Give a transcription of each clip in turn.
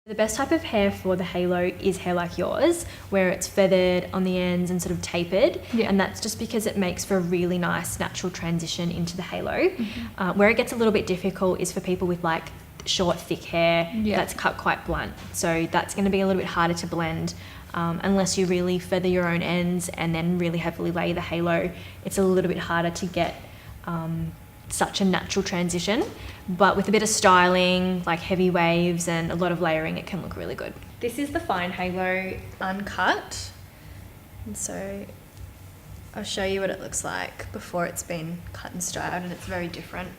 The best type of hair for the halo is hair like yours, where it's feathered on the ends and sort of tapered. Yeah. And that's just because it makes for a really nice natural transition into the halo. Where it gets a little bit difficult is for people with like short, thick hair that's cut quite blunt. So that's going to be a little bit harder to blend unless you really feather your own ends and then really heavily lay the halo. It's a little bit harder to get such a natural transition, but with a bit of styling, like heavy waves and a lot of layering, it can look really good. This is the fine halo uncut, and so I'll show you what it looks like before it's been cut and styled, and it's very different.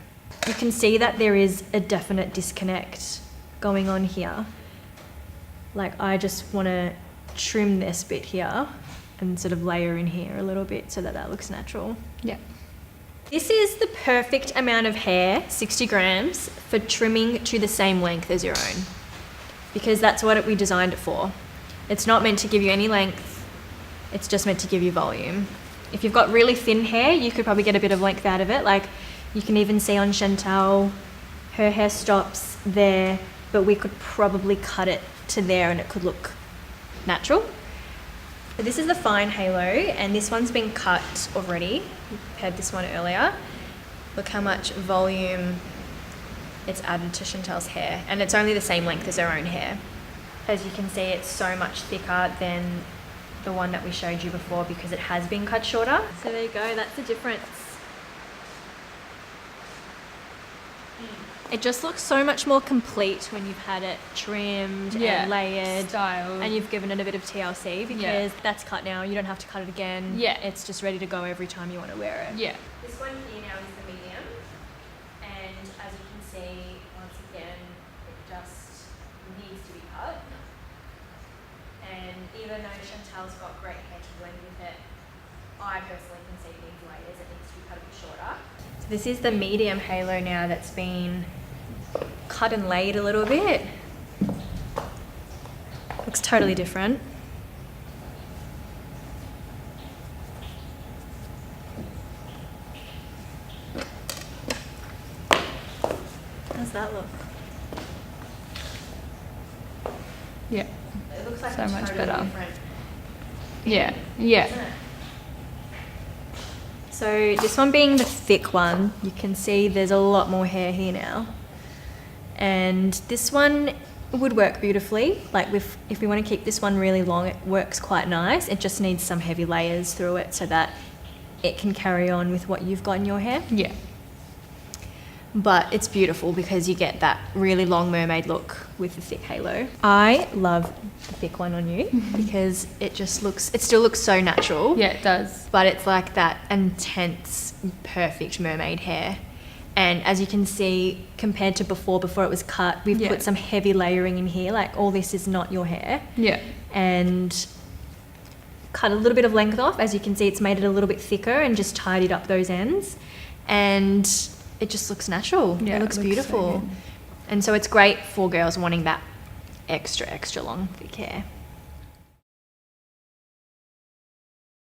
You can see that there is a definite disconnect going on here. Like, I just want to trim this bit here and sort of layer in here a little bit so that that looks natural. Yeah. This is the perfect amount of hair, 60 grams, for trimming to the same length as your own, because that's what we designed it for. It's not meant to give you any length, it's just meant to give you volume. If you've got really thin hair, you could probably get a bit of length out of it. Like, you can even see on Chantal, her hair stops there, but we could probably cut it to there and it could look natural. But this is the fine halo, and this one's been cut already. We prepared this one earlier. Look how much volume it's added to Chantal's hair, and it's only the same length as her own hair. As you can see, it's so much thicker than the one that we showed you before because it has been cut shorter. So there you go, that's the difference. It just looks so much more complete when you've had it trimmed and layered, styled, and you've given it a bit of TLC, because that's cut now. You don't have to cut it again. Yeah. It's just ready to go every time you want to wear it. Yeah. This one here now is the medium, and as you can see, once again, it just needs to be cut. And even though Chantal's got great hair to blend with it, I personally can see it needs layers. It needs to be cut a bit shorter. So this is the medium halo now that's been cut and laid a little bit. Looks totally different. How's that look? Yeah. It looks like So much totally better. different. Yeah. Yeah. Isn't it? So this one being the thick one, you can see there's a lot more hair here now. And this one would work beautifully. Like, if we want to keep this one really long, it works quite nice. It just needs some heavy layers through it so that it can carry on with what you've got in your hair. Yeah. But it's beautiful because you get that really long mermaid look with the thick halo. I love the thick one on you because it still looks so natural. Yeah, it does. But it's like that intense, perfect mermaid hair. And as you can see, compared to before it was cut, we've put some heavy layering in here. Like, all this is not your hair. Yeah. And cut a little bit of length off. As you can see, it's made it a little bit thicker and just tidied up those ends. And it just looks natural. Yeah, it looks beautiful. So and so it's great for girls wanting that extra long thick hair.